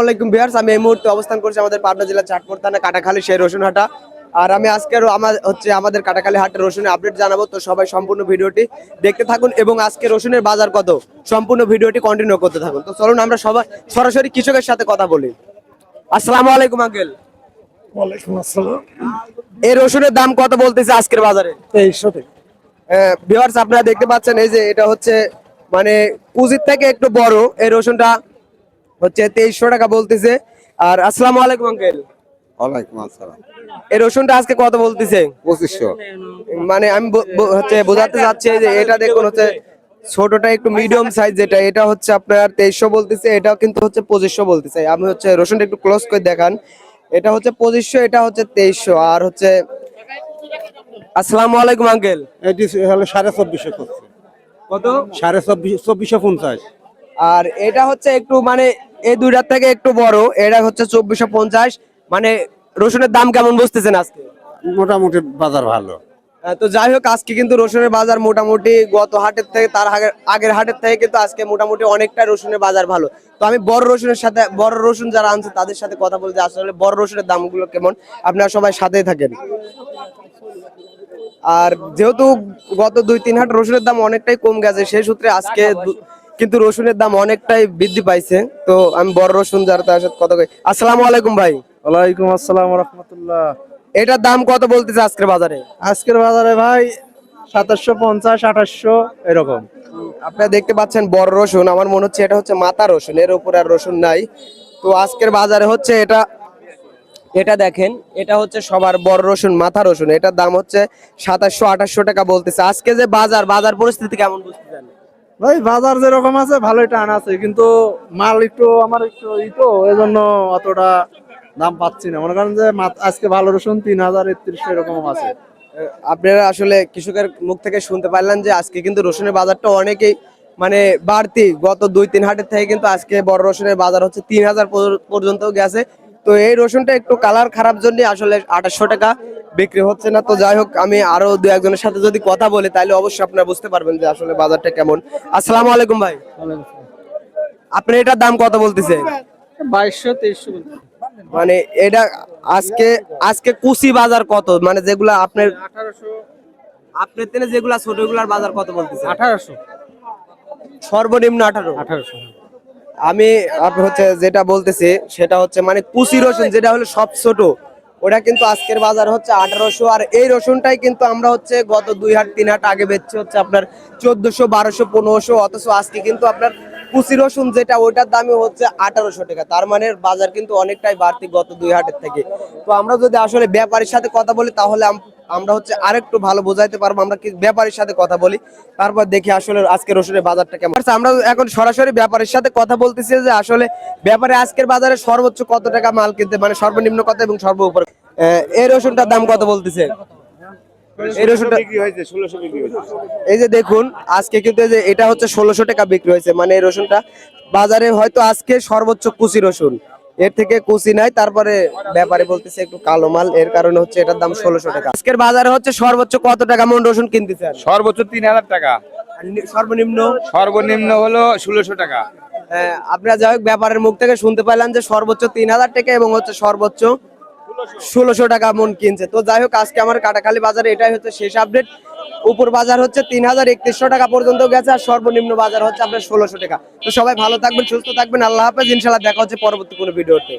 আলাইকুম ভিউয়ার্স, আমি এই মুহূর্তে অবস্থান করছি আমাদের পাবনা জেলার চাটমোড় থানা কাটাখালী সেই রসুনহাটা। আর আমি আজকের আমাদের কাটাখালী হাটের রসুনের আপডেট জানাবো। তো সবাই সম্পূর্ণ ভিডিওটি দেখতে থাকুন এবং আজকে রসুনের বাজার কত সম্পূর্ণ ভিডিওটি কন্টিনিউ করতে থাকুন। তো চলুন আমরা সবাই সরাসরি কৃষকের সাথে কথা বলি। আসসালামু আলাইকুম আঙ্কেল। ওয়ালাইকুম আসসালাম। এই রসুনের দাম কত বলতেছে আজকের বাজারে? 2300 টাকা। ভিউয়ার্স আপনারা দেখতে পাচ্ছেন এই যে এটা হচ্ছে মানে কুজির থেকে একটু বড় এই রসুনটা হচ্ছে 2300 টাকা বলতেছে। আর আসসালামু আলাইকুম আঙ্কেল। ওয়ালাইকুম আসসালাম। এই রসুনটা আজকে কত বলতেছে? 2500। মানে আমি হচ্ছে বোঝাতে চাচ্ছি যে এটা দেখুন হচ্ছে ছোটটা একটু মিডিয়াম সাইজ, যেটা এটা হচ্ছে আপনার 2300 বলতেছে, এটাও কিন্তু হচ্ছে 2500 বলতেছে। আমি হচ্ছে রসুনটা একটু ক্লোজ করে দেখান, এটা হচ্ছে 2500, এটা হচ্ছে 2300। আর হচ্ছে আসসালামু আলাইকুম আঙ্কেল। এটি হলো 2450 করছে। কত? 2450। আর এটা হচ্ছে একটু মানে এই দুইটার থেকে একটু বড়, এটা হচ্ছে 2450। মানে রসুনের দাম কেমন বুঝতেছেন আজকে? মোটামুটি বাজার ভালো। তো যাই হোক, আজকে কিন্তু রসুনের বাজার মোটামুটি গত হাটের থেকে তার আগের হাটের থেকে কিন্তু আজকে মোটামুটি অনেকটা রসুনের বাজার ভালো। তো আমি বড় রসুনের সাথে বড় রসুন যারা আনছে তাদের সাথে কথা বলতে, আসলে বড় রসুনের দামগুলো কেমন আপনারা সবাই সাথেই থাকেন। আর যেহেতু গত 2-3 হাট রসুনের দাম অনেকটাই কম গেছে, সেই সূত্রে আজকে কিন্তু রসুনের দাম অনেকটাই বৃদ্ধি পাইছে। তো আমি বড় রসুন যারা তার সাথে কথা কই। আসসালামু আলাইকুম ভাই। ওয়ালাইকুম আসসালাম ওয়া রাহমাতুল্লাহ। এটার দাম কত বলতেছে আজকের বাজারে? আজকের বাজারে ভাই 2750 2800 এরকম। আপনারা দেখতে পাচ্ছেন বড় রসুন, আমার মনে হচ্ছে এটা হচ্ছে মাথা রসুন, এর উপর আর রসুন নাই। তো আজকের বাজারে হচ্ছে এটা দেখেন, এটা হচ্ছে সবার বড় রসুন, মাথা রসুন, এটার দাম হচ্ছে 2700-2800 টাকা বলতেছে। আজকে যে বাজার পরিস্থিতি কেমন বুঝতেছেন ভাই বাজার যেরকম আছে ভালোই টান আছে, কিন্তু মাল একটু আমার একটু এজন্য অতটা দাম পাচ্ছি না। মনে করেন যে আজকে ভালো রসুন 3000-3100 এরকম আছে। আপনারা আসলে কৃষকের মুখ থেকে শুনতে পারলেন যে আজকে কিন্তু রসুনের বাজারটা অনেকেই মানে বাড়তি, গত 2-3 হাটের থেকে কিন্তু আজকে বড় রসুনের বাজার হচ্ছে 3000 পর্যন্ত গেছে। তো এই রসুনটা একটু কালার খারাপ জন্য আসলে 2800 টাকা বিক্রি হচ্ছে না। তো যাই হোক, আমি আরো 2-1 জনের সাথে যদি কথা বলি তাহলে অবশ্যই আপনারা বুঝতে পারবেন যে আসলে বাজারটা কেমন। আসসালামু আলাইকুম ভাই। আপনি এটার দাম কত বলতেছে? 2200-2300। মানে এটা আজকে কুচি বাজার কত, মানে যেগুলা আপনার 1800 যেগুলা ছোটগুলার বাজার কত বলতেছে? 1800। সর্বনিম্ন 1800। 1800। আমি হচ্ছে যেটা বলতেছি সেটা হচ্ছে মানে কুচি রসুন যেটা হলো সব ছোট, ওটা কিন্তু আজকের বাজার হচ্ছে 1800। আর এই রসুনটাই কিন্তু আমরা হচ্ছে গত 2-3 হাট আগে বেচছি হচ্ছে আপনার 1400, 1200, 1500। অথচ আজকে কিন্তু আপনার কুচি রসুন যেটা ওইটার দামই হচ্ছে 1800 টাকা। তার মানে বাজার কিন্তু অনেকটাই বাড়তি গত 2 হাটের থেকে। তো আমরা যদি আসলে ব্যাপারীর সাথে কথা বলি তাহলে আমরা হচ্ছে আরেকটু ভালো বোঝাইতে পারবো। আমরা কি ব্যাপারীর সাথে কথা বলি, তারপর দেখি আসলে আজকে রসুনের বাজারটা কেমন। আচ্ছা, আমরা এখন সরাসরি ব্যাপারীর সাথে কথা বলতেছি যে আসলে ব্যাপারে আজকের বাজারে সর্বোচ্চ কত টাকা মাল কিনতে, মানে সর্বনিম্ন কত এবং সর্ব উপরে এই রসুনটার দাম কত বলতেছে? এই রসুনটা বিক্রি হয়েছে 1600 বিক্রি হয়েছে। এই যে দেখুন আজকে কিন্তু এই যে এটা হচ্ছে 1600 টাকা বিক্রি হয়েছে। মানে এই রসুনটা বাজারে হয়তো আজকে সর্বোচ্চ কুচি রসুন, এর থেকে কুচি নাই। তারপরে ব্যাপারে বলতেছে একটু কালো মাল, এর কারণে হচ্ছে এটার দাম 1600 টাকা। আজকের বাজারে হচ্ছে সর্বোচ্চ কত টাকা মন রসুন কিনতেছেন? সর্বোচ্চ 3000 টাকা, সর্বনিম্ন সর্বনিম্ন হলো 1600 টাকা। আপনারা যাই হোক ব্যাপারের মুখ থেকে শুনতে পাইলেন যে সর্বোচ্চ 3000 টাকা এবং হচ্ছে সর্বোচ্চ 1600 টাকা মন কিনছে। তো যাই হোক, আজকে আমার কাটাখালী বাজারে এটাই হচ্ছে শেষ আপডেট। উপর বাজার হচ্ছে 3000-3100 টাকা পর্যন্ত গেছে, আর সর্বনিম্ন বাজার হচ্ছে আপনার 1600 টাকা। তো সবাই ভালো থাকবেন, সুস্থ থাকবেন, আল্লাহ হাফেজ। ইনশাআল্লাহ দেখা হচ্ছে পরবর্তী কোনো ভিডিওতে।